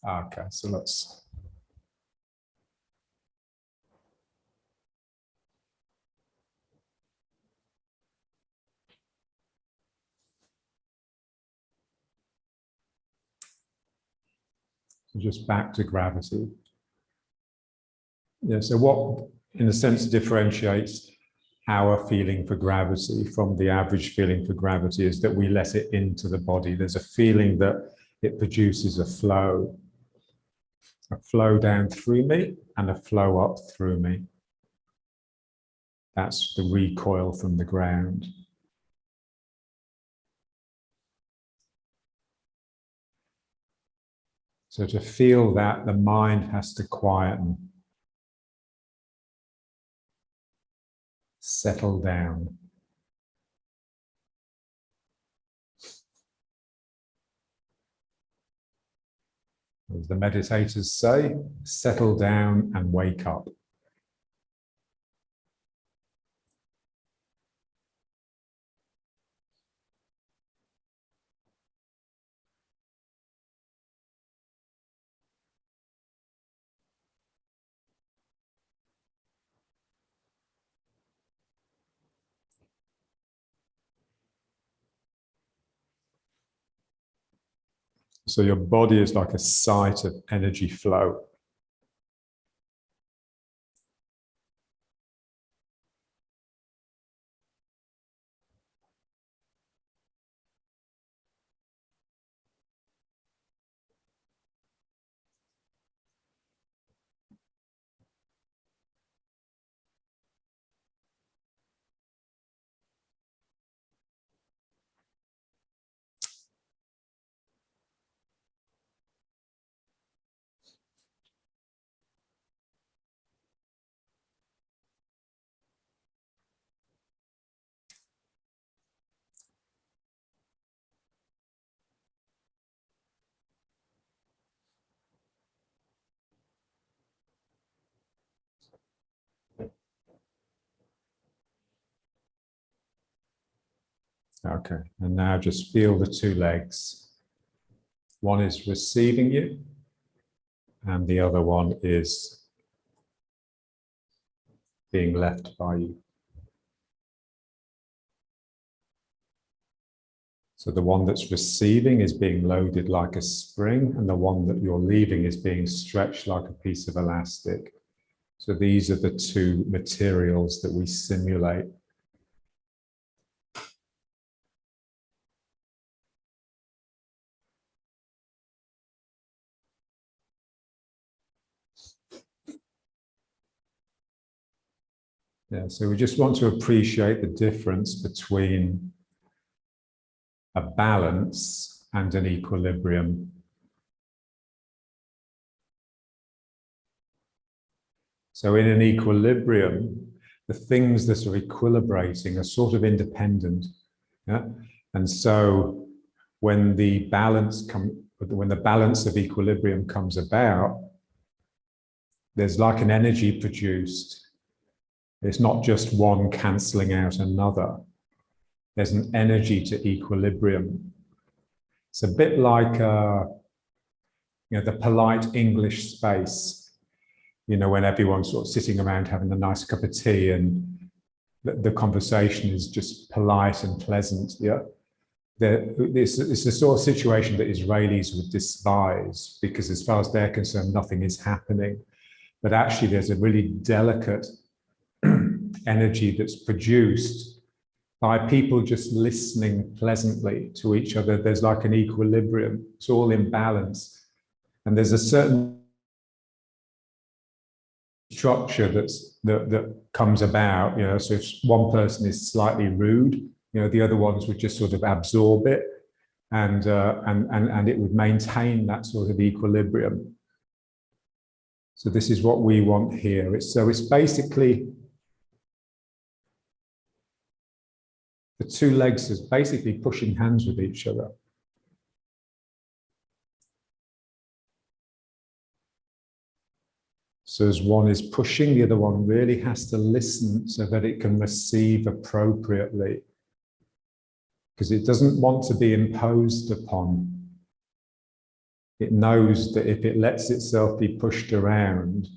Okay, so let's. So just back to gravity. Yeah, so what, in a sense, differentiates our feeling for gravity from the average feeling for gravity is that we let it into the body. There's a feeling that it produces a flow down through me and a flow up through me. That's the recoil from the ground. So to feel that, the mind has to quieten, settle down. As the meditators say, settle down and wake up. So your body is like a site of energy flow. Okay, and now just feel the two legs. One is receiving you, and the other one is being left by you. So the one that's receiving is being loaded like a spring, and the one that you're leaving is being stretched like a piece of elastic. So these are the two materials that we simulate. Yeah, so we just want to appreciate the difference between a balance and an equilibrium. So in an equilibrium, the things that are equilibrating are sort of independent. Yeah? And so when the balance of equilibrium comes about, there's like an energy produced. It's not just one cancelling out another. There's an energy to equilibrium. It's a bit like the polite English space, when everyone's sort of sitting around having a nice cup of tea and the conversation is just polite and pleasant. Yeah, it's the sort of situation that Israelis would despise because, as far as they're concerned, nothing is happening. But actually, there's a really delicate energy that's produced by people just listening pleasantly to each other. There's like an equilibrium. It's all in balance. And there's a certain structure that comes about, so if one person is slightly rude, the other ones would just sort of absorb it and it would maintain that sort of equilibrium. So this is what we want here. It's basically the two legs is basically pushing hands with each other. So as one is pushing, the other one really has to listen so that it can receive appropriately, because it doesn't want to be imposed upon. It knows that if it lets itself be pushed around,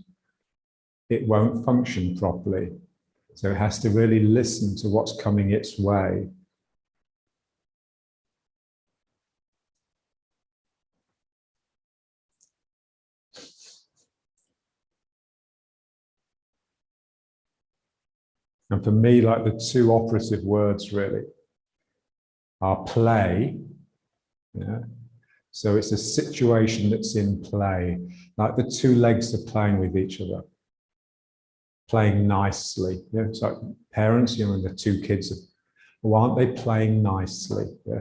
it won't function properly. So it has to really listen to what's coming its way. And for me, like the two operative words really are play. Yeah. So it's a situation that's in play, like the two legs are playing with each other, playing nicely. Yeah. It's like parents, you know, and the two kids are, well, aren't they playing nicely? Yeah.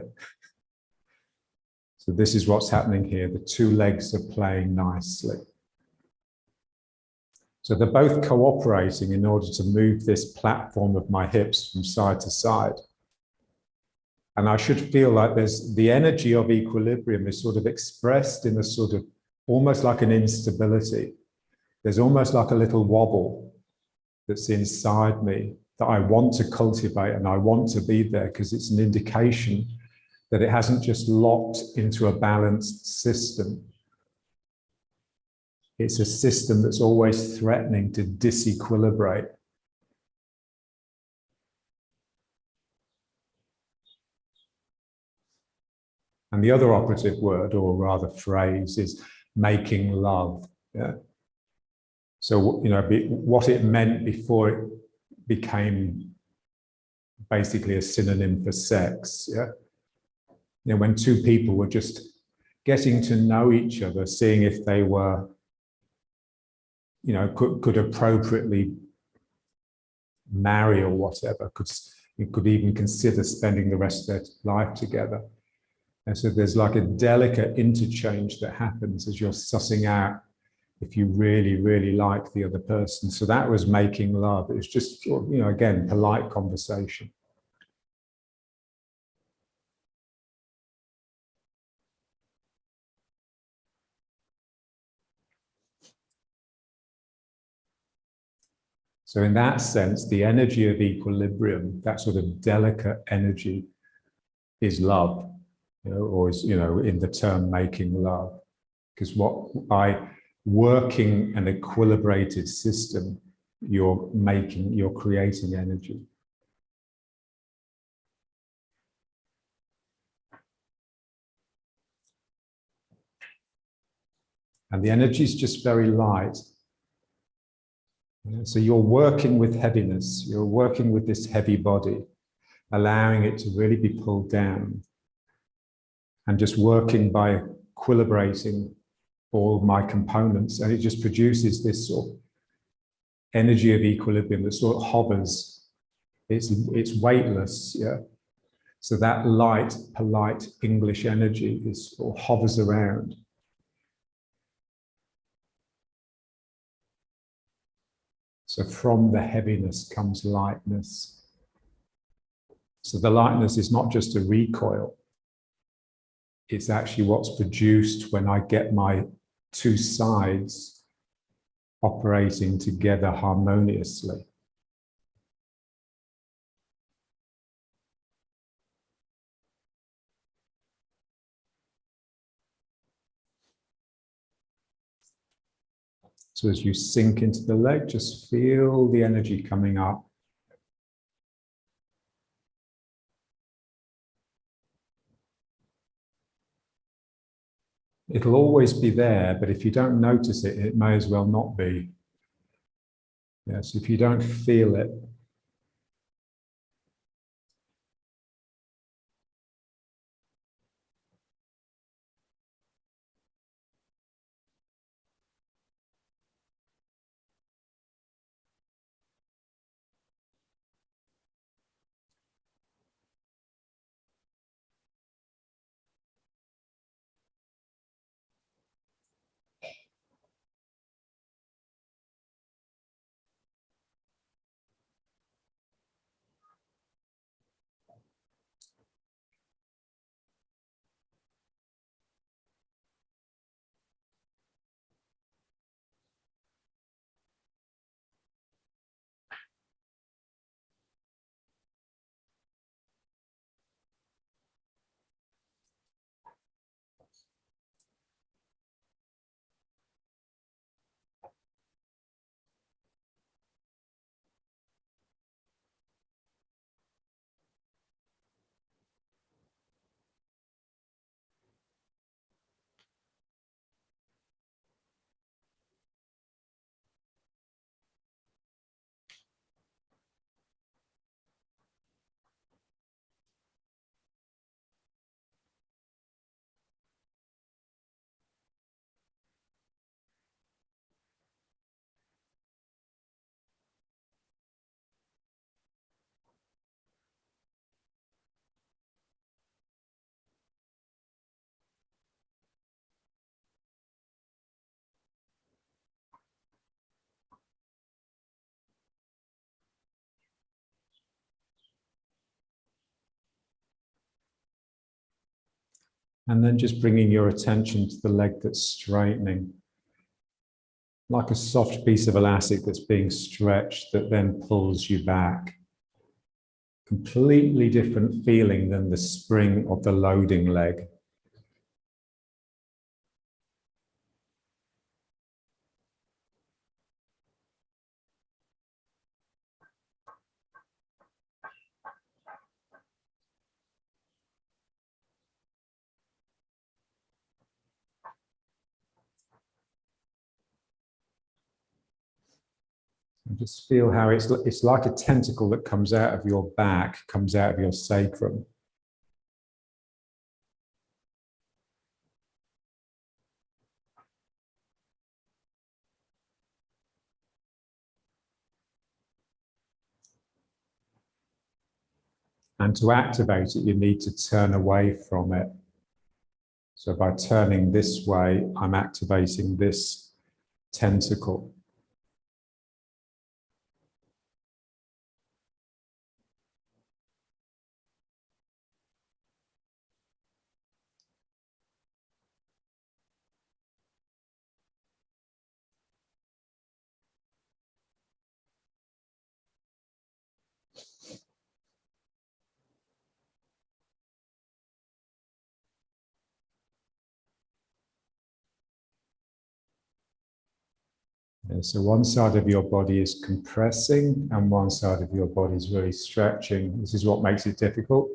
So this is what's happening here. The two legs are playing nicely. So they're both cooperating in order to move this platform of my hips from side to side. And I should feel like there's the energy of equilibrium is sort of expressed in a sort of almost like an instability. There's almost like a little wobble that's inside me that I want to cultivate and I want to be there because it's an indication that it hasn't just locked into a balanced system. It's a system that's always threatening to disequilibrate. And the other operative word, or rather phrase, is making love. Yeah. So, you know, what it meant before it became basically a synonym for sex. Yeah. You know, when two people were just getting to know each other, seeing if they were, you know, could appropriately marry or whatever, could even consider spending the rest of their life together. And so there's like a delicate interchange that happens as you're sussing out if you really, really like the other person. So that was making love. It was just, you know, again, polite conversation. So in that sense, the energy of equilibrium, that sort of delicate energy, is love, you know, or is, you know, in the term making love. Because what by working an equilibrated system, you're creating energy. And the energy is just very light. So you're working with heaviness, you're working with this heavy body, allowing it to really be pulled down, and just working by equilibrating all my components. And it just produces this sort of energy of equilibrium that sort of hovers. It's weightless, yeah. So that light, polite English energy is sort of hovers around. So from the heaviness comes lightness. So the lightness is not just a recoil. It's actually what's produced when I get my two sides operating together harmoniously. So as you sink into the leg, just feel the energy coming up. It'll always be there, but if you don't notice it, it may as well not be. Yes, if you don't feel it, And then just bringing your attention to the leg that's straightening, like a soft piece of elastic that's being stretched that then pulls you back. Completely different feeling than the spring of the loading leg. And just feel how it's like a tentacle that comes out of your back, comes out of your sacrum. And to activate it, you need to turn away from it. So by turning this way, I'm activating this tentacle. And so one side of your body is compressing and one side of your body is really stretching. This is what makes it difficult.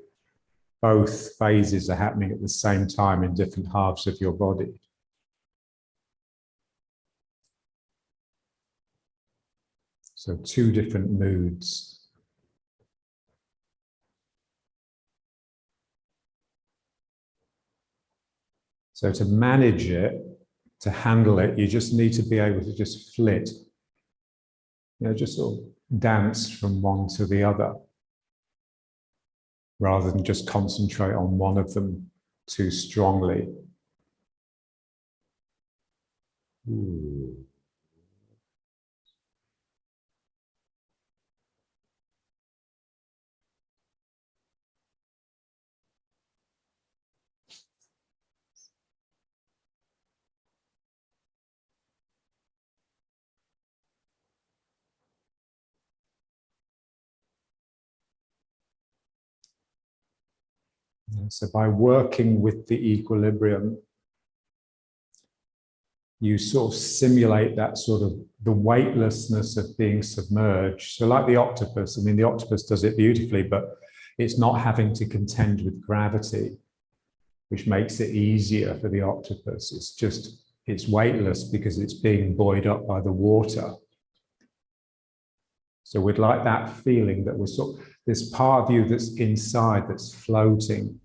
Both phases are happening at the same time in different halves of your body. So two different moods. So to manage it, to handle it, you just need to be able to just flit. Just sort of dance from one to the other, rather than just concentrate on one of them too strongly. Ooh. So by working with the equilibrium, you sort of simulate that sort of the weightlessness of being submerged. So like the octopus, I mean, the octopus does it beautifully, but it's not having to contend with gravity, which makes it easier for the octopus. It's weightless because it's being buoyed up by the water. So we'd like that feeling that we're sort of, this part of you that's inside, that's floating.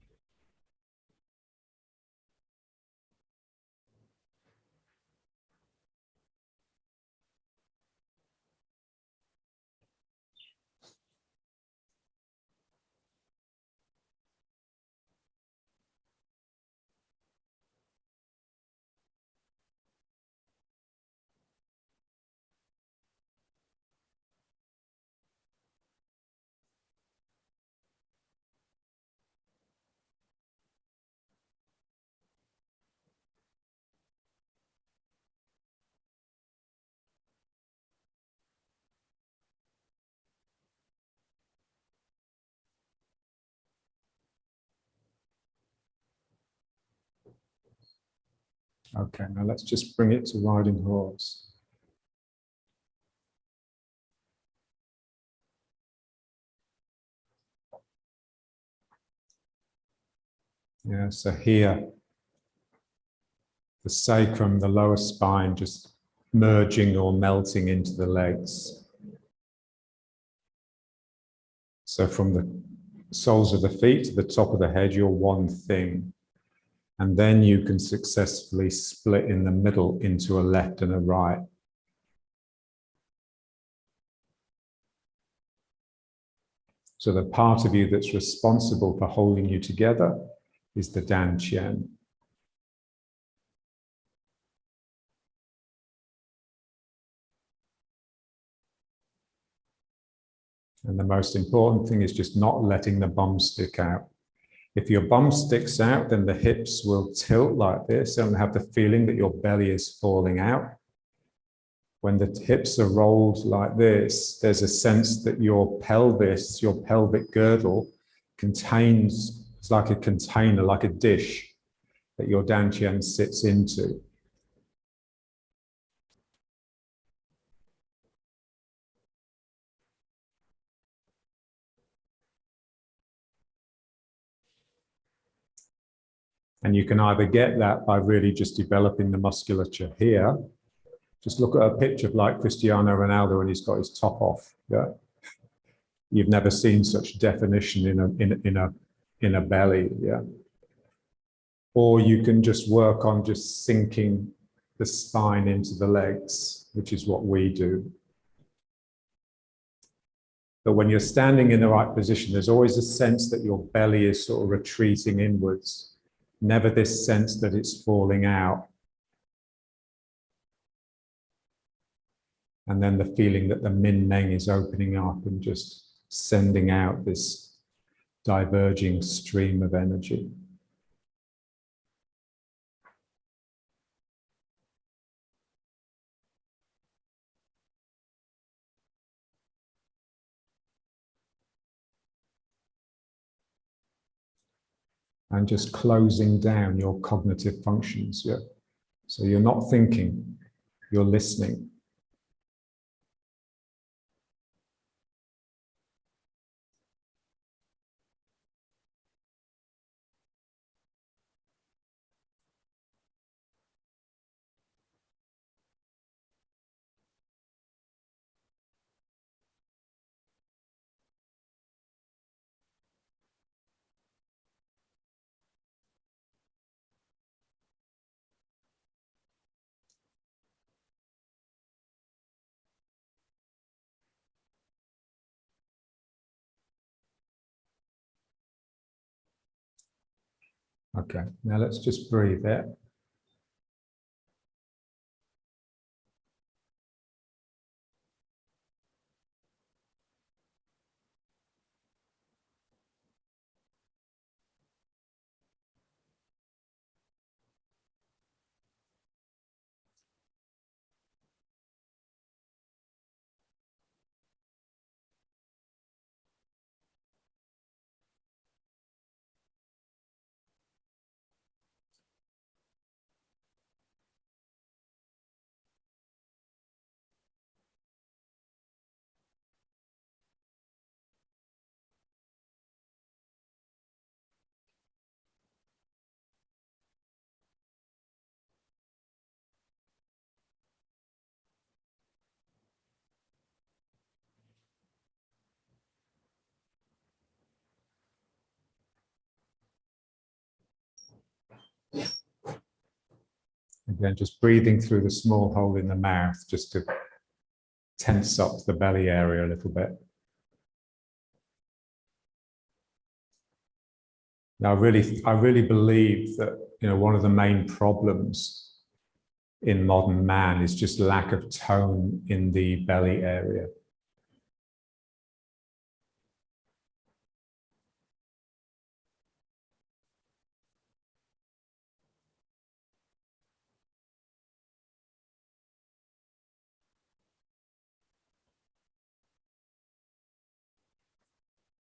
Okay, now let's just bring it to riding horse. Yeah, so here, the sacrum, the lower spine, just merging or melting into the legs. So from the soles of the feet to the top of the head, you're one thing. And then you can successfully split in the middle into a left and a right. So the part of you that's responsible for holding you together is the dantian. And the most important thing is just not letting the bum stick out. If your bum sticks out, then the hips will tilt like this and have the feeling that your belly is falling out. When the hips are rolled like this, there's a sense that your pelvis, your pelvic girdle, contains, it's like a container, like a dish that your dantian sits into. And you can either get that by really just developing the musculature here. Just look at a picture of like Cristiano Ronaldo when he's got his top off. Yeah, you've never seen such definition in a belly. Yeah, or you can just work on just sinking the spine into the legs, which is what we do. But when you're standing in the right position, there's always a sense that your belly is sort of retreating inwards. Never this sense that it's falling out. And then the feeling that the min meng is opening up and just sending out this diverging stream of energy. And just closing down your cognitive functions. Yeah. So you're not thinking, you're listening. Okay, now let's just breathe it. Again, just breathing through the small hole in the mouth, just to tense up the belly area a little bit. Now, I really believe that, you know, one of the main problems in modern man is just lack of tone in the belly area.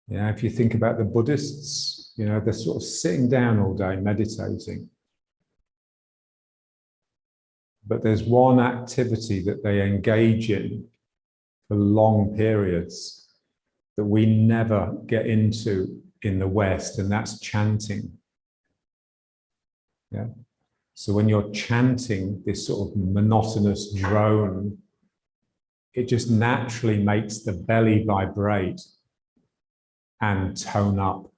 Yeah, if you think about the Buddhists, you know, they're sort of sitting down all day meditating. But there's one activity that they engage in for long periods that we never get into in the West, and that's chanting. Yeah. So when you're chanting this sort of monotonous drone, it just naturally makes the belly vibrate and tone up.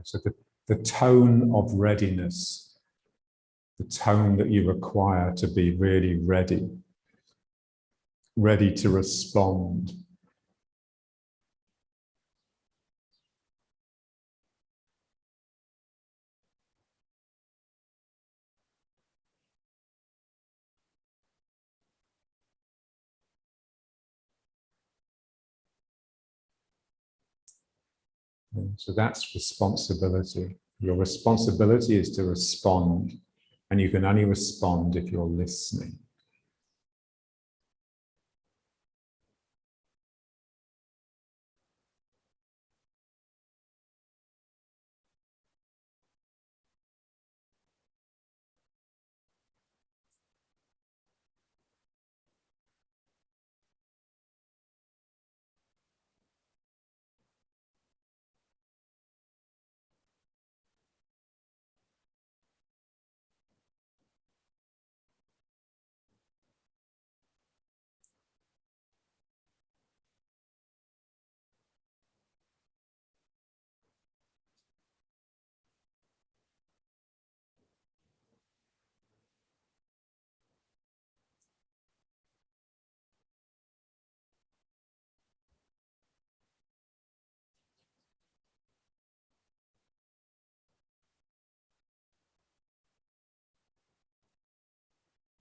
So the tone of readiness, the tone that you require to be really ready, ready to respond. So that's responsibility. Your responsibility is to respond, and you can only respond if you're listening.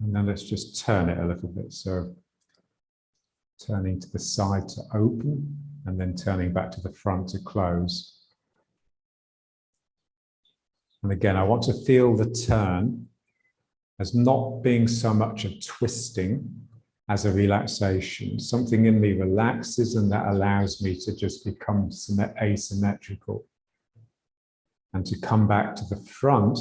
And then let's just turn it a little bit. So turning to the side to open, and then turning back to the front to close. And again, I want to feel the turn as not being so much a twisting as a relaxation. Something in me relaxes, and that allows me to just become asymmetrical. And to come back to the front,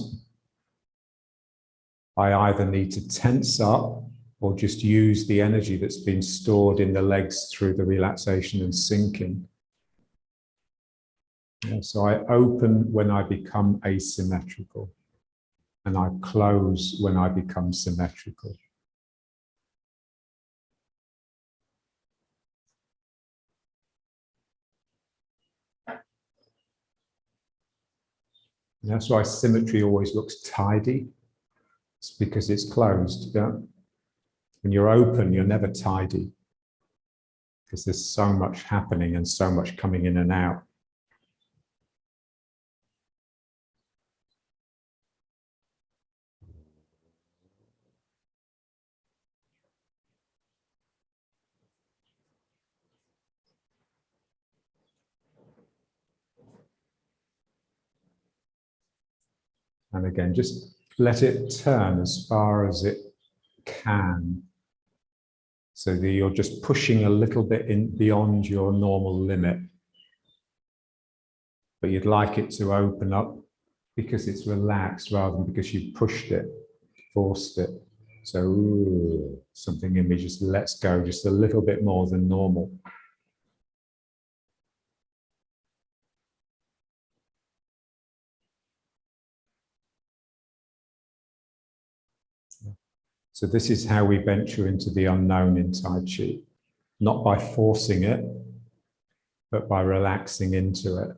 I either need to tense up or just use the energy that's been stored in the legs through the relaxation and sinking. So I open when I become asymmetrical, and I close when I become symmetrical. And that's why symmetry always looks tidy. It's because it's closed. Yeah? When you're open, you're never tidy, because there's so much happening and so much coming in and out. And again, just let it turn as far as it can, so that you're just pushing a little bit in beyond your normal limit. But you'd like it to open up because it's relaxed rather than because you pushed it, forced it. So something in me just lets go just a little bit more than normal. So this is how we venture into the unknown in Tai Chi, not by forcing it, but by relaxing into it.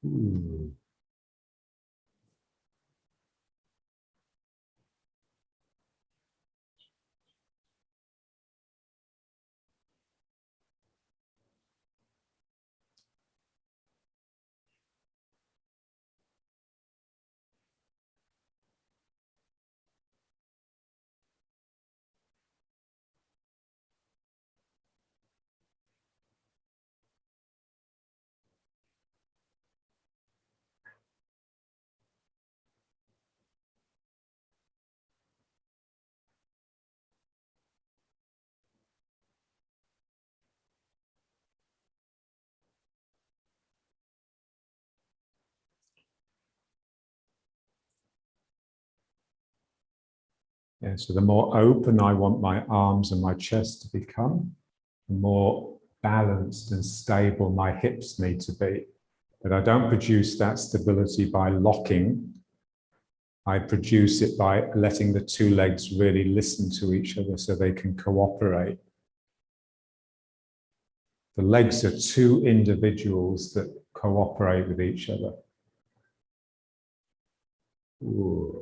Ooh. Yeah, so the more open I want my arms and my chest to become, the more balanced and stable my hips need to be. But I don't produce that stability by locking. I produce it by letting the two legs really listen to each other so they can cooperate. The legs are two individuals that cooperate with each other. Ooh.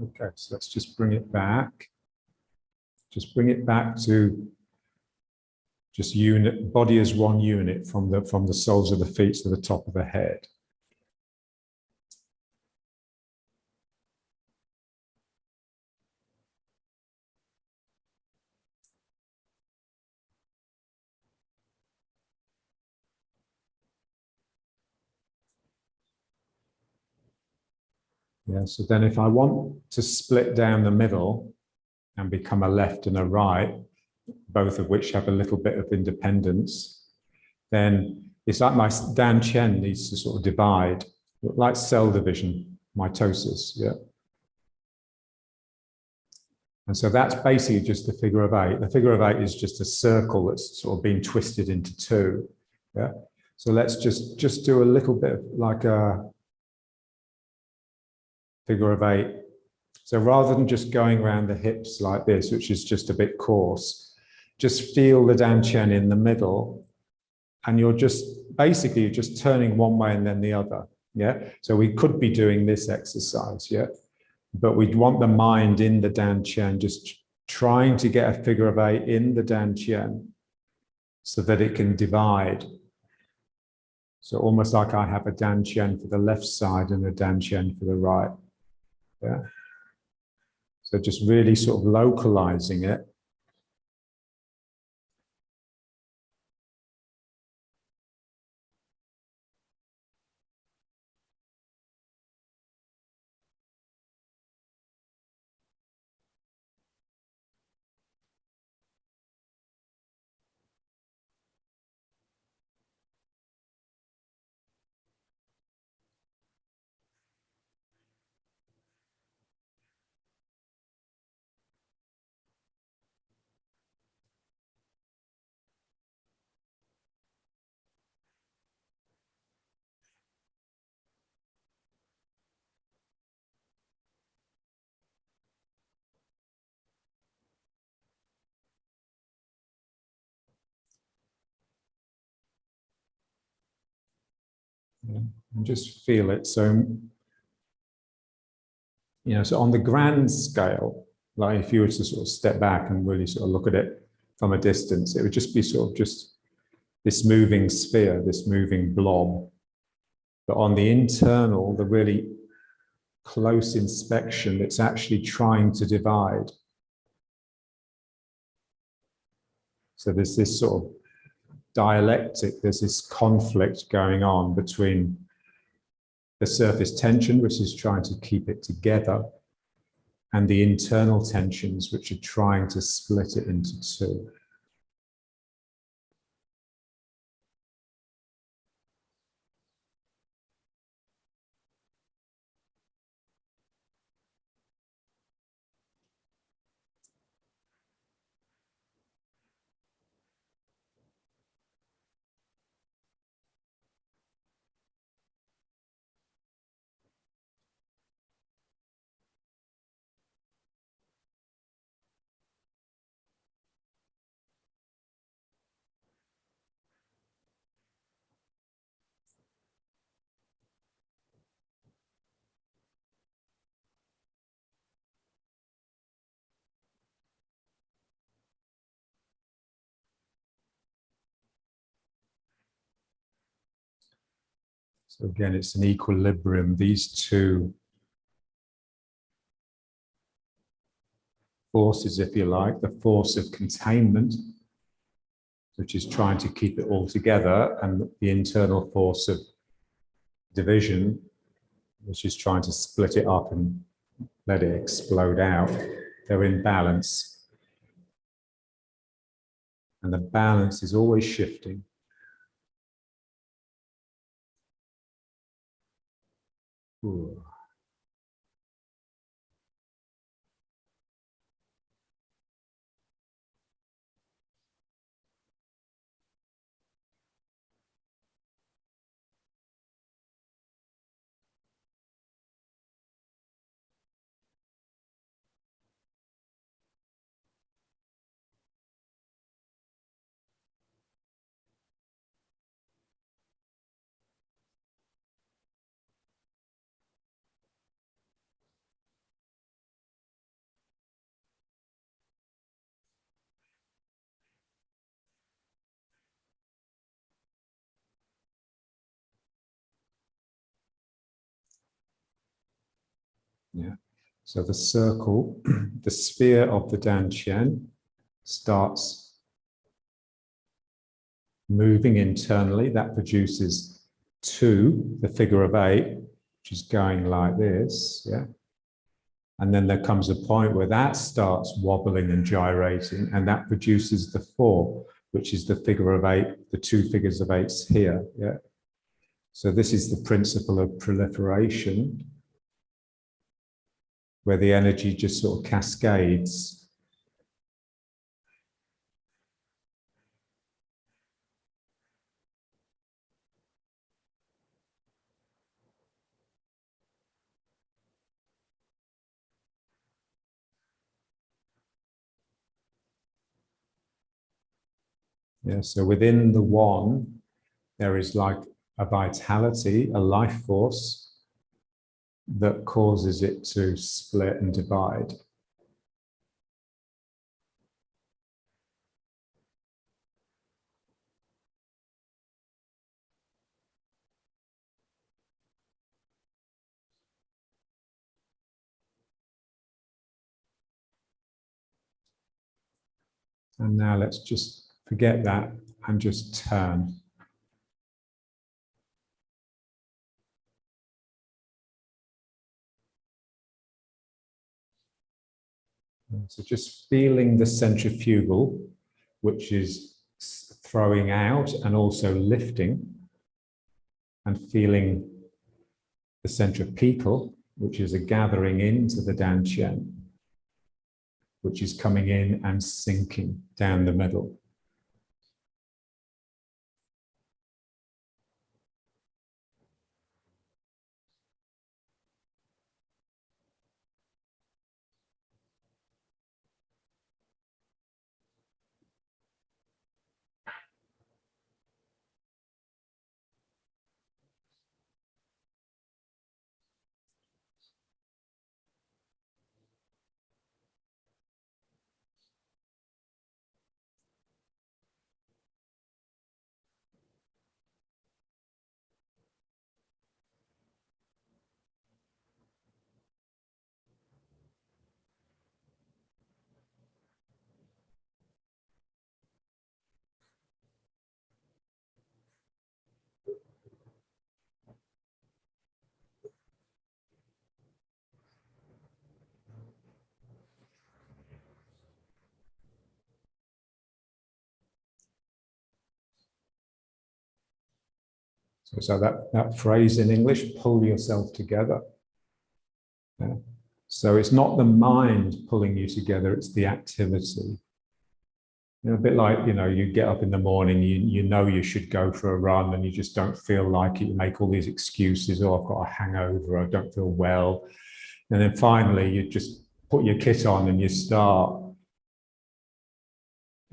Okay, so let's just bring it back. Just bring it back to just unit, body as one unit from the soles of the feet to the top of the head. Yeah, so then if I want to split down the middle and become a left and a right, both of which have a little bit of independence, then it's like my Dan Chen needs to sort of divide, like cell division, mitosis, yeah. And so that's basically just the figure of eight. The figure of eight is just a circle that's sort of been twisted into two, yeah. So let's just do a little bit of like a figure of eight. So rather than just going around the hips like this, which is just a bit coarse, just feel the Dan Chen in the middle, and you're just basically just turning one way and then the other. Yeah. So we could be doing this exercise. Yeah. But we'd want the mind in the Dan Chen, just trying to get a figure of eight in the Dan Chen so that it can divide. So almost like I have a Dan Chen for the left side and a Dan Chen for the right. Yeah. So just really sort of localizing it. Yeah, and just feel it. So, so on the grand scale, like if you were to sort of step back and really sort of look at it from a distance, it would just be sort of just this moving sphere, this moving blob. But on the internal, the really close inspection, it's actually trying to divide. So there's this sort of dialectic, there's this conflict going on between the surface tension, which is trying to keep it together, and the internal tensions, which are trying to split it into two. So again, it's an equilibrium. These two forces, if you like, the force of containment, which is trying to keep it all together, and the internal force of division, which is trying to split it up and let it explode out. They're in balance. And the balance is always shifting. Ooh. Yeah. So the circle, the sphere of the Dantian starts moving internally. That produces 2, the figure of 8, which is going like this. Yeah. And then there comes a point where that starts wobbling and gyrating, and that produces the 4, which is the figure of 8, the 2 figures of 8s here. Yeah. So this is the principle of proliferation, where the energy just sort of cascades. Yeah, so within the one, there is like a vitality, a life force that causes it to split and divide. And now let's just forget that and just turn. So just feeling the centrifugal, which is throwing out and also lifting, and feeling the centripetal, which is a gathering into the Dantian, which is coming in and sinking down the middle. So that phrase in English, pull yourself together. Yeah. So it's not the mind pulling you together, it's the activity. You know, a bit like, you get up in the morning, you know you should go for a run and you just don't feel like it. You make all these excuses, oh, I've got a hangover, I don't feel well. And then finally you just put your kit on and you start.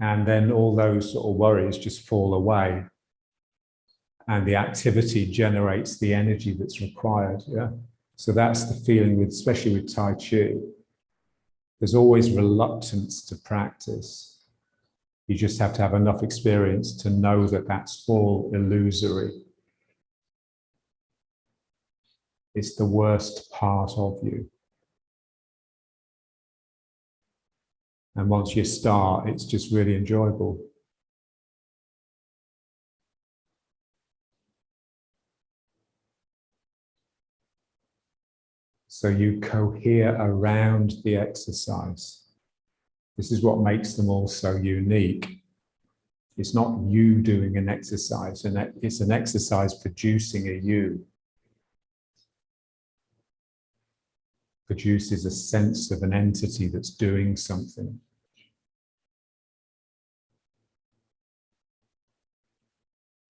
And then all those sort of worries just fall away. And the activity generates the energy that's required. Yeah. So that's the feeling with, especially with Tai Chi. There's always reluctance to practice. You just have to have enough experience to know that that's all illusory. It's the worst part of you. And once you start, it's just really enjoyable. So you cohere around the exercise. This is what makes them all so unique. It's not you doing an exercise, and it's an exercise producing a you. Produces a sense of an entity that's doing something.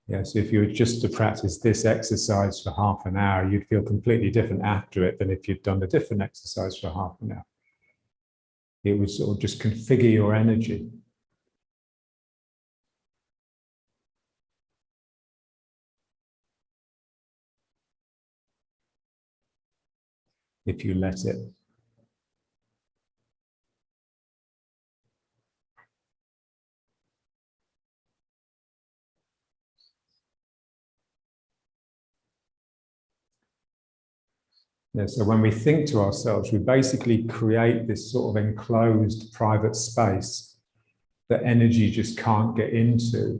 Yeah, so if you were just to practice this exercise for half an hour, you'd feel completely different after it than if you'd done a different exercise for half an hour. It would sort of just configure your energy. If you let it. Yeah, so when we think to ourselves, we basically create this sort of enclosed private space that energy just can't get into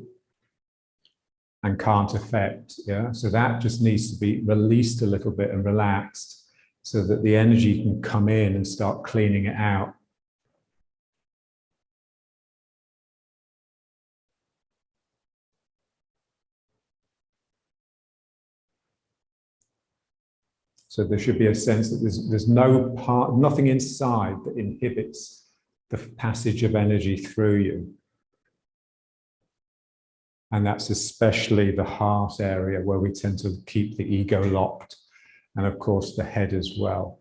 and can't affect. Yeah, so that just needs to be released a little bit and relaxed so that the energy can come in and start cleaning it out. So there should be a sense that there's no part, nothing inside that inhibits the passage of energy through you. And that's especially the heart area where we tend to keep the ego locked, and of course the head as well.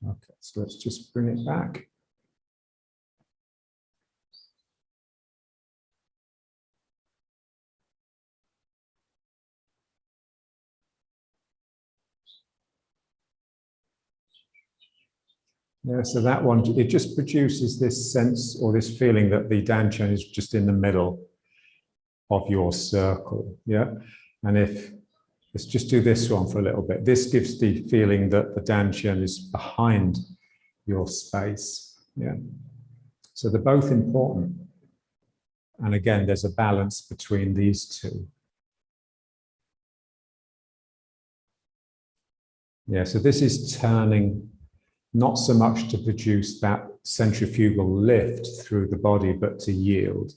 Okay, so let's just bring it back. Yeah, so that one, it just produces this sense or this feeling that the dantian is just in the middle of your circle. Yeah, and if let's just do this one for a little bit. This gives the feeling that the dantian is behind your space. Yeah, so they're both important. And again, there's a balance between these two. Yeah, so this is turning not so much to produce that centrifugal lift through the body, but to yield.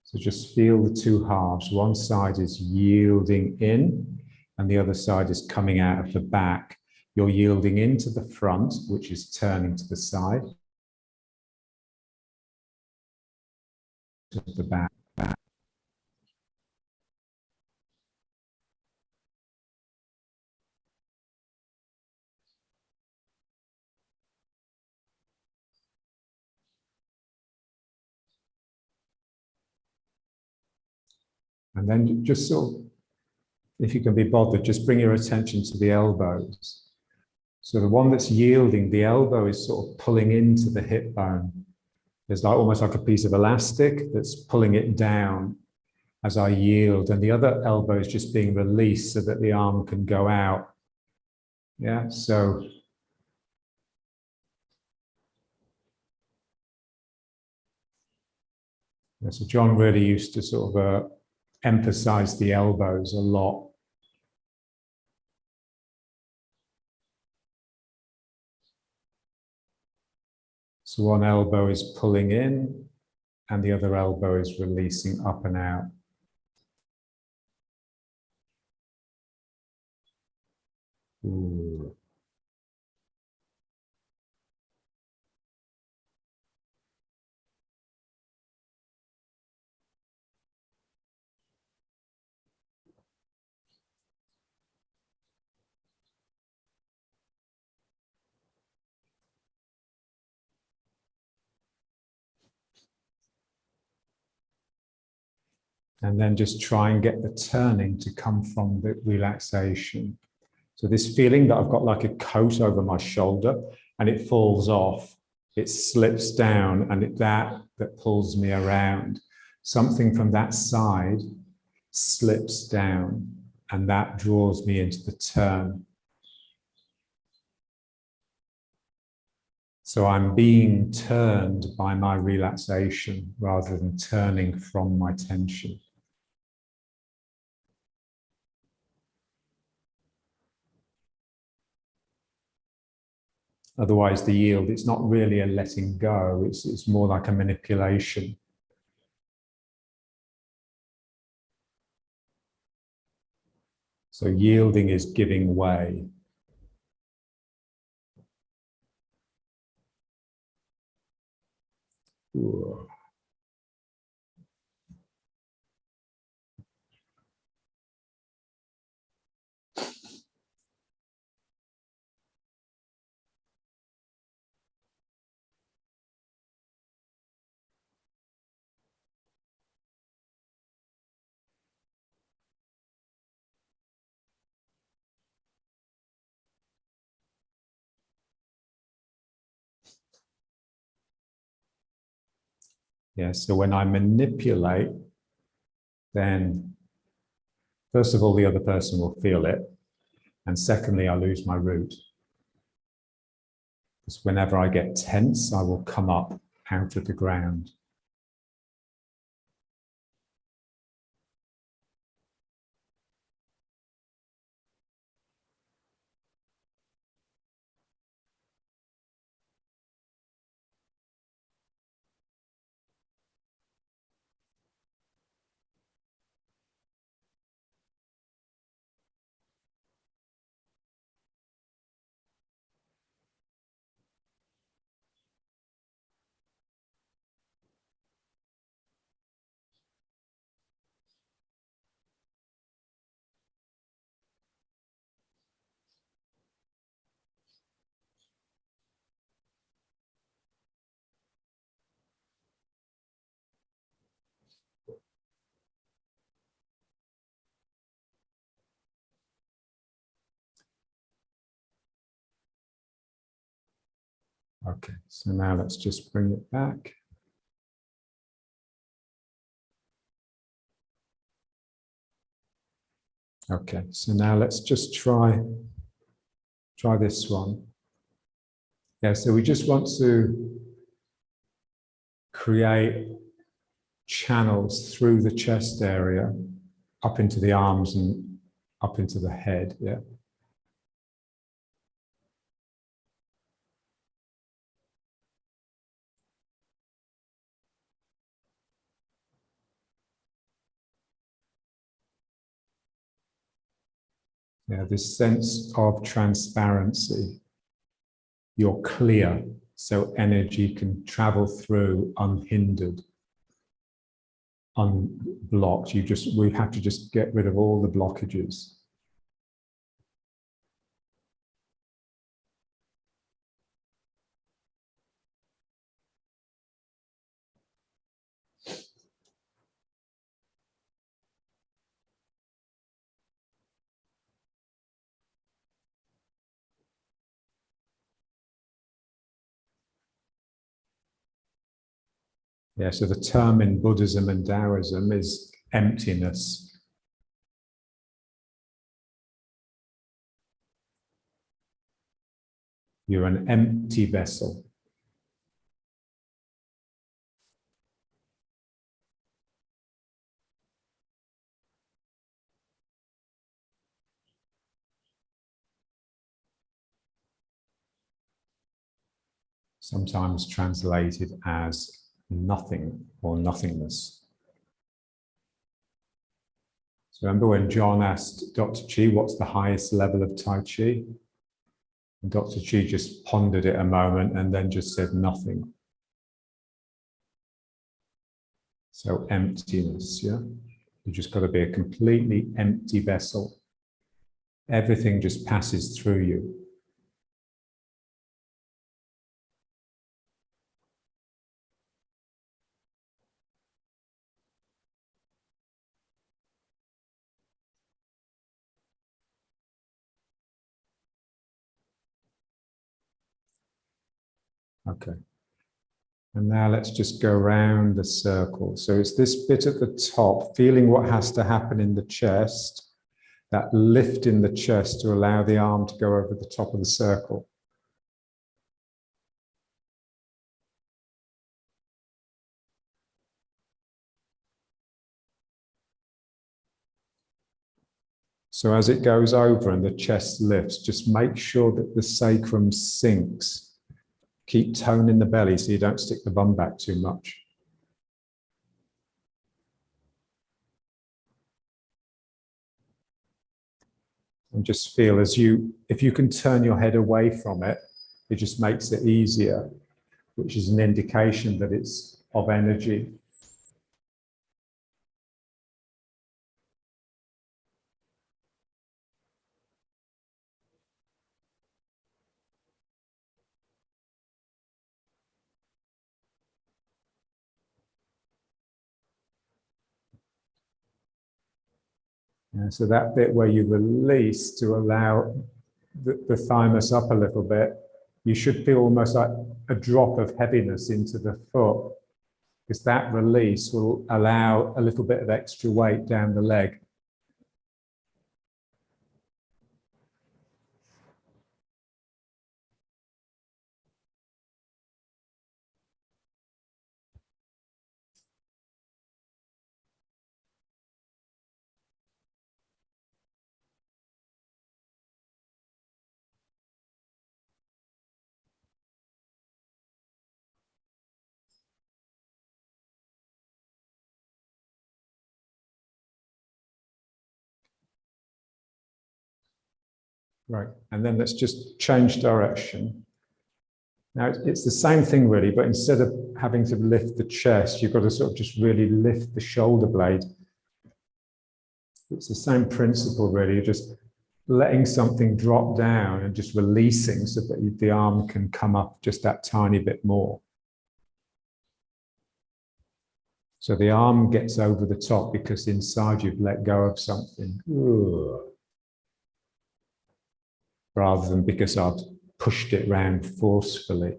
So just feel the two halves. One side is yielding in, and the other side is coming out of the back. You're yielding into the front, which is turning to the side, to the back. And then just sort of, if you can be bothered, just bring your attention to the elbows. So the one that's yielding, the elbow is sort of pulling into the hip bone. There's like almost like a piece of elastic that's pulling it down as I yield, and the other elbow is just being released so that the arm can go out. Yeah, so John really used to sort of emphasize the elbows a lot. So one elbow is pulling in and the other elbow is releasing up and out. Ooh. And then just try and get the turning to come from the relaxation. So this feeling that I've got like a coat over my shoulder and it falls off, it slips down, and it's that pulls me around. Something from that side slips down and that draws me into the turn. So I'm being turned by my relaxation rather than turning from my tension. Otherwise, the yield, it's not really a letting go, it's more like a manipulation. So yielding is giving way. Ooh. Yeah, so when I manipulate, then first of all, the other person will feel it. And secondly, I lose my root. Because whenever I get tense, I will come up out of the ground. Okay, so now let's just bring it back. Okay, so now let's just try this one. Yeah, so we just want to create channels through the chest area, up into the arms and up into the head, yeah. Yeah, this sense of transparency. You're clear, so energy can travel through unhindered, unblocked. We have to just get rid of all the blockages. Yeah, so the term in Buddhism and Taoism is emptiness. You're an empty vessel. Sometimes translated as nothing or nothingness. So remember when John asked Dr. Chi, what's the highest level of Tai Chi? And Dr. Chi just pondered it a moment and then just said nothing. So emptiness, yeah? You just got to be a completely empty vessel. Everything just passes through you. Okay. And now let's just go around the circle. So it's this bit at the top, feeling what has to happen in the chest, that lift in the chest to allow the arm to go over the top of the circle. So as it goes over and the chest lifts, just make sure that the sacrum sinks Keep tone in the belly so you don't stick the bum back too much. And just feel as if you can turn your head away from it, it just makes it easier, which is an indication that it's of energy. Yeah, so that bit where you release to allow the thymus up a little bit, you should feel almost like a drop of heaviness into the foot, because that release will allow a little bit of extra weight down the leg. Right, and then let's just change direction. Now, it's the same thing really, but instead of having to lift the chest, you've got to sort of just really lift the shoulder blade. It's the same principle really, you're just letting something drop down and just releasing so that the arm can come up just that tiny bit more. So the arm gets over the top because inside you've let go of something. Rather than because I've pushed it round forcefully.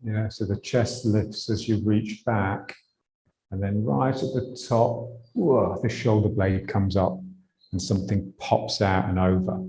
Yeah, so the chest lifts as you reach back, and then right at the top, the shoulder blade comes up and something pops out and over.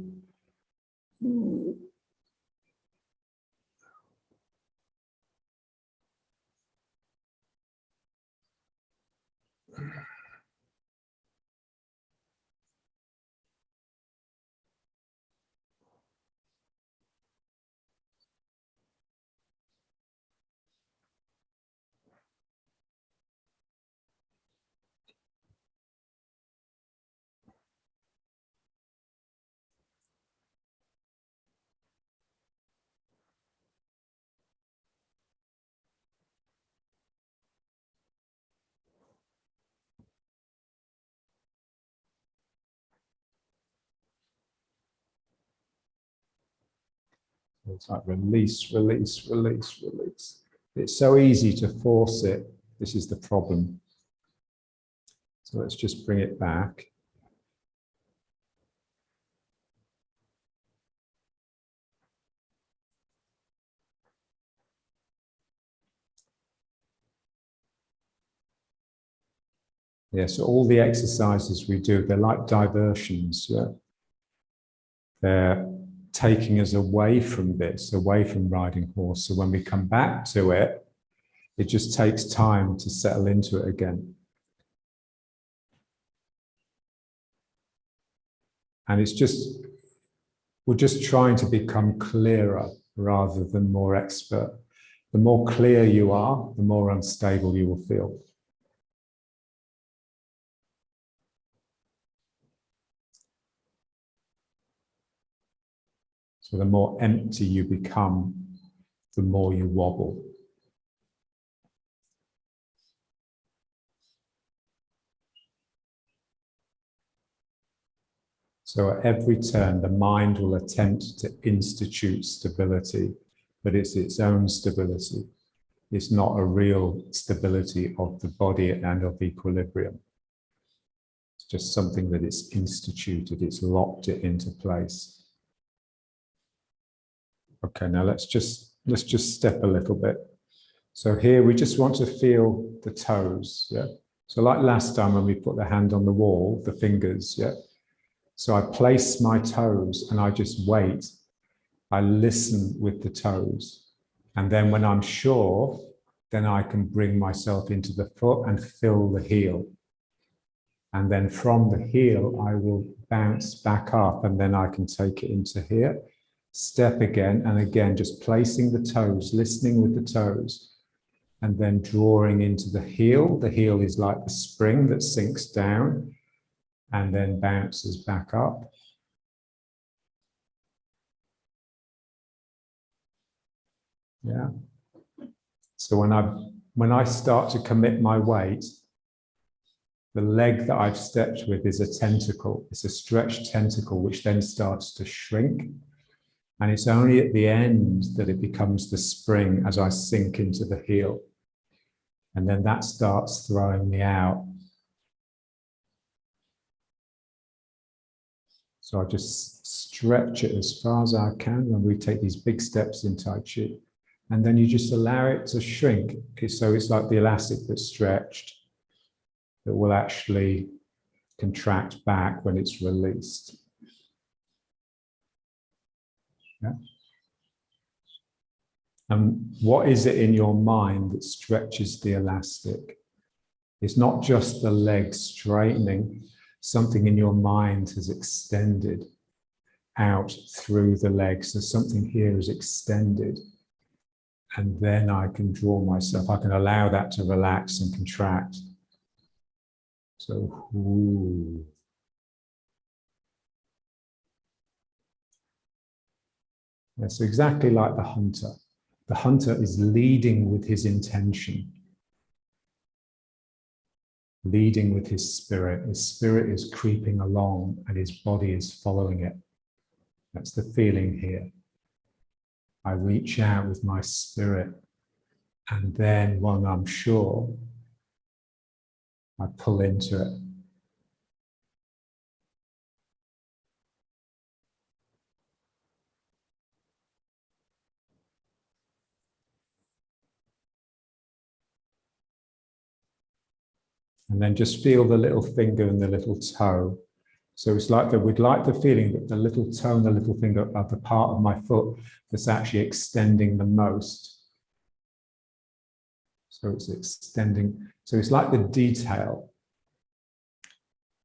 It's like release, release, release, release. It's so easy to force it. This is the problem. So let's just bring it back. Yeah, so all the exercises we do, they're like diversions. Yeah? They're taking us away from this, away from riding horse. So when we come back to it, it just takes time to settle into it again. And it's just, we're just trying to become clearer rather than more expert. The more clear you are, the more unstable you will feel. So the more empty you become, the more you wobble. So at every turn, the mind will attempt to institute stability, but it's its own stability. It's not a real stability of the body and of equilibrium. It's just something that it's instituted, it's locked it into place. Okay, now let's just step a little bit. So here we just want to feel the toes, yeah? So like last time when we put the hand on the wall, the fingers, yeah? So I place my toes and I just wait. I listen with the toes. And then when I'm sure, then I can bring myself into the foot and feel the heel. And then from the heel, I will bounce back up and then I can take it into here. Step again and again, just placing the toes, listening with the toes, and then drawing into the heel. The heel is like the spring that sinks down and then bounces back up. Yeah. So when I start to commit my weight, the leg that I've stepped with is a tentacle. It's a stretched tentacle, which then starts to shrink. And it's only at the end that it becomes the spring as I sink into the heel. And then that starts throwing me out. So I just stretch it as far as I can when we take these big steps in Tai Chi. And then you just allow it to shrink. So it's like the elastic that's stretched that will actually contract back when it's released. Yeah. And what is it in your mind that stretches the elastic? It's not just the leg straightening. Something in your mind has extended out through the legs. So something here is extended. And then I can draw myself. I can allow that to relax and contract. So, ooh. That's exactly like the hunter. The hunter is leading with his intention, leading with his spirit. His spirit is creeping along and his body is following it. That's the feeling here. I reach out with my spirit, and then when I'm sure, I pull into it. And then just feel the little finger and the little toe. So it's like that we'd like the feeling that the little toe and the little finger are the part of my foot that's actually extending the most. So it's extending. So it's like the detail,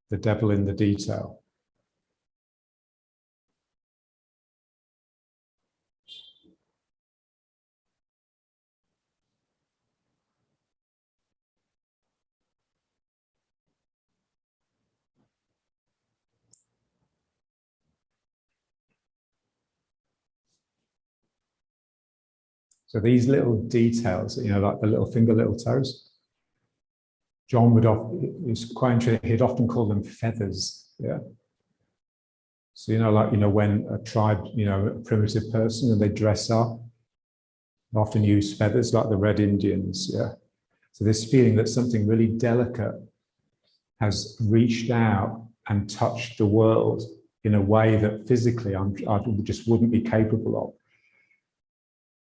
the devil in the detail. So these little details, you know, like the little finger, little toes, John would often, it's quite interesting, he'd often call them feathers, yeah. So, you know, like, you know, when a tribe, you know, a primitive person, and they dress up, often use feathers like the Red Indians, yeah. So this feeling that something really delicate has reached out and touched the world in a way that physically I just wouldn't be capable of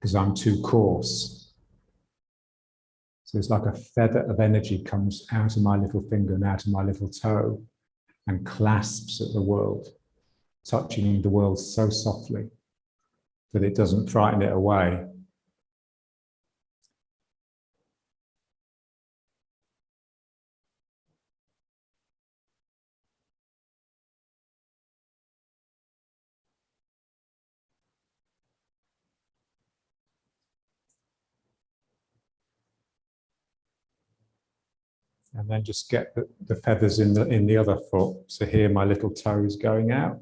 because I'm too coarse. So it's like a feather of energy comes out of my little finger and out of my little toe and clasps at the world, touching the world so softly that it doesn't frighten it away. And then just get the feathers in the other foot. So here my little toe is going out,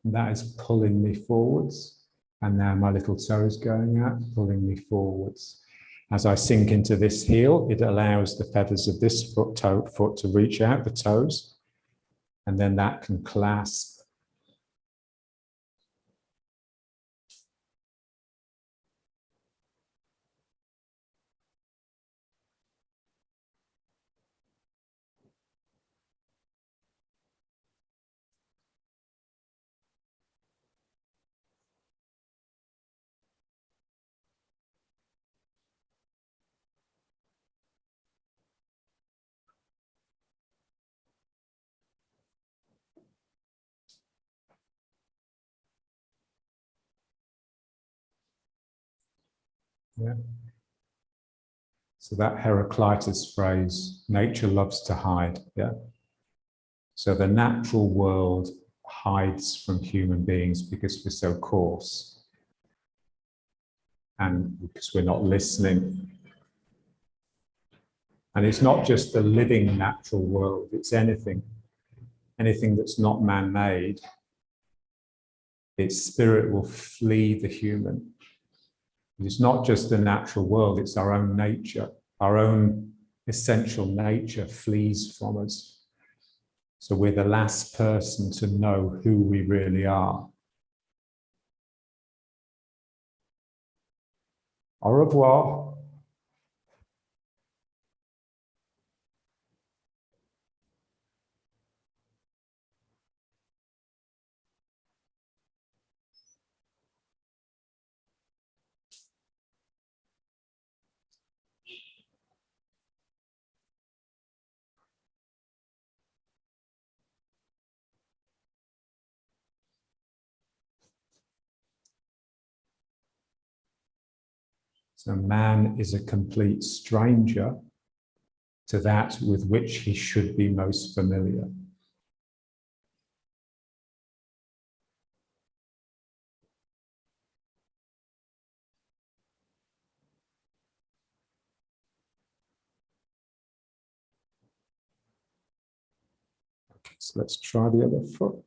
and that is pulling me forwards. And now my little toe is going out, pulling me forwards. As I sink into this heel, it allows the feathers of this foot to reach out, the toes, and then that can clasp. Yeah. So that Heraclitus phrase, nature loves to hide. Yeah. So the natural world hides from human beings because we're so coarse and because we're not listening. And it's not just the living natural world, it's anything that's not man-made. Its spirit will flee the human. It's not just the natural world, it's our own nature. Our own essential nature flees from us. So we're the last person to know who we really are. Au revoir. So man is a complete stranger to that with which he should be most familiar. Okay, so let's try the other foot.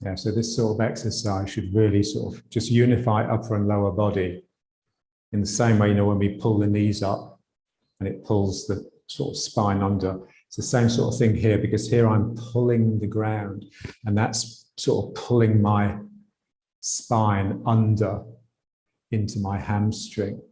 Yeah, so this sort of exercise should really sort of just unify upper and lower body in the same way, when we pull the knees up and it pulls the sort of spine under. It's the same sort of thing here, because here I'm pulling the ground and that's sort of pulling my spine under into my hamstring.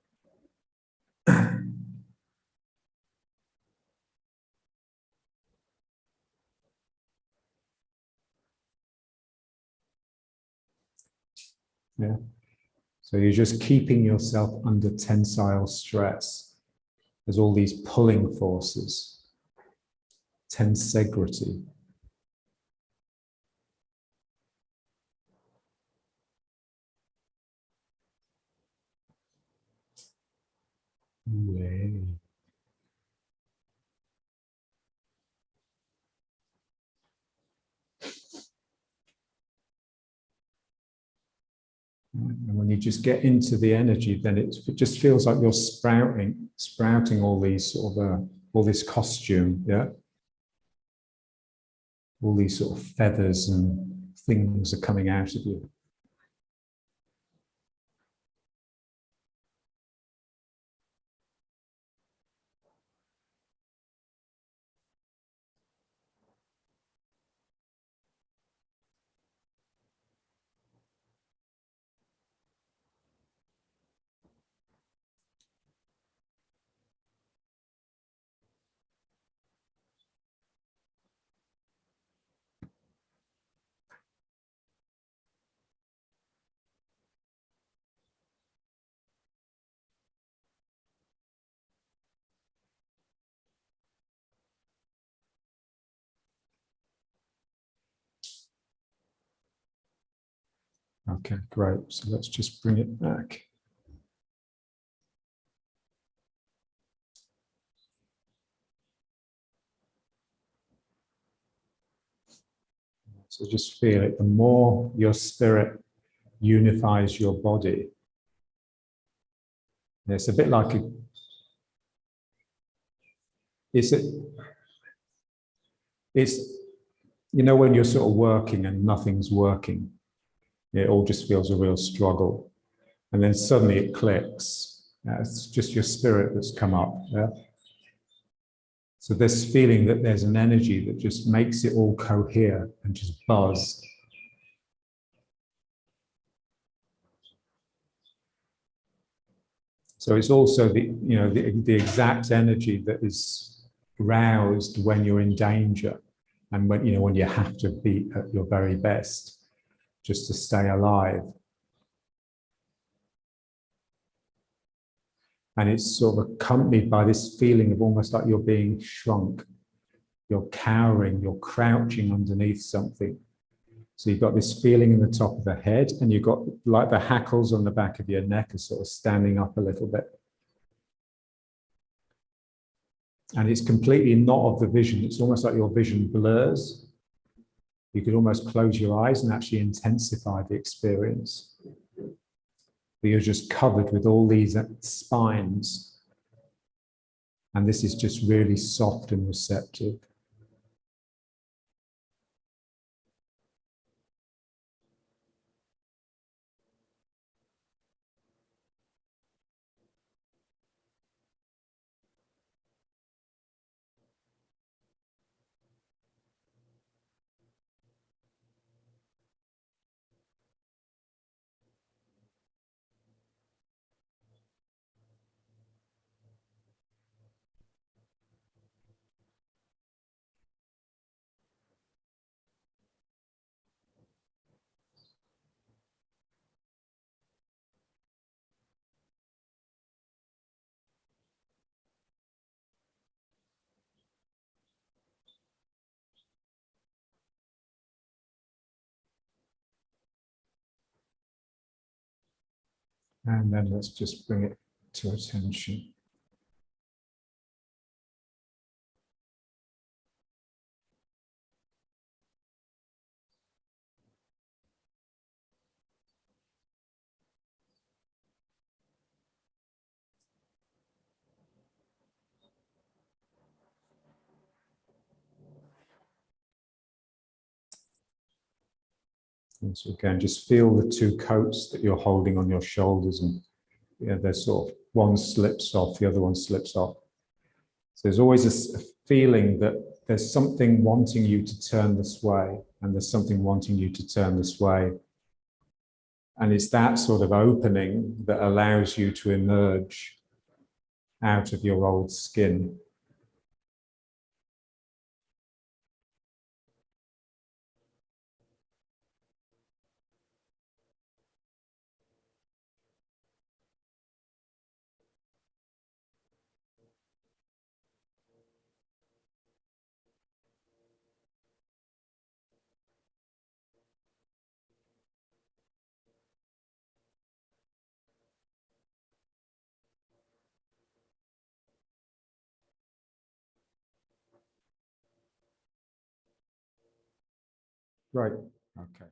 Yeah. So you're just keeping yourself under tensile stress. There's all these pulling forces, tensegrity. Yeah. And when you just get into the energy, then it just feels like you're sprouting all these sort of all this costume, yeah. All these sort of feathers and things are coming out of you. Okay, great. So let's just bring it back. So just feel it. The more your spirit unifies your body, it's a bit like it's when you're sort of working and nothing's working, it all just feels a real struggle, and then suddenly it clicks. It's just your spirit that's come up. Yeah? So this feeling that there's an energy that just makes it all cohere and just buzz. So it's also the exact energy that is roused when you're in danger and when you have to be at your very best just to stay alive. And it's sort of accompanied by this feeling of almost like you're being shrunk. You're cowering, you're crouching underneath something. So you've got this feeling in the top of the head, and you've got like the hackles on the back of your neck are sort of standing up a little bit. And it's completely not of the vision. It's almost like your vision blurs. You could almost close your eyes and actually intensify the experience. But you're just covered with all these spines. And this is just really soft and receptive. And then let's just bring it to attention. And so again, just feel the two coats that you're holding on your shoulders, and they're sort of, one slips off, the other one slips off. So there's always a feeling that there's something wanting you to turn this way, and there's something wanting you to turn this way. And it's that sort of opening that allows you to emerge out of your old skin. Right. Okay.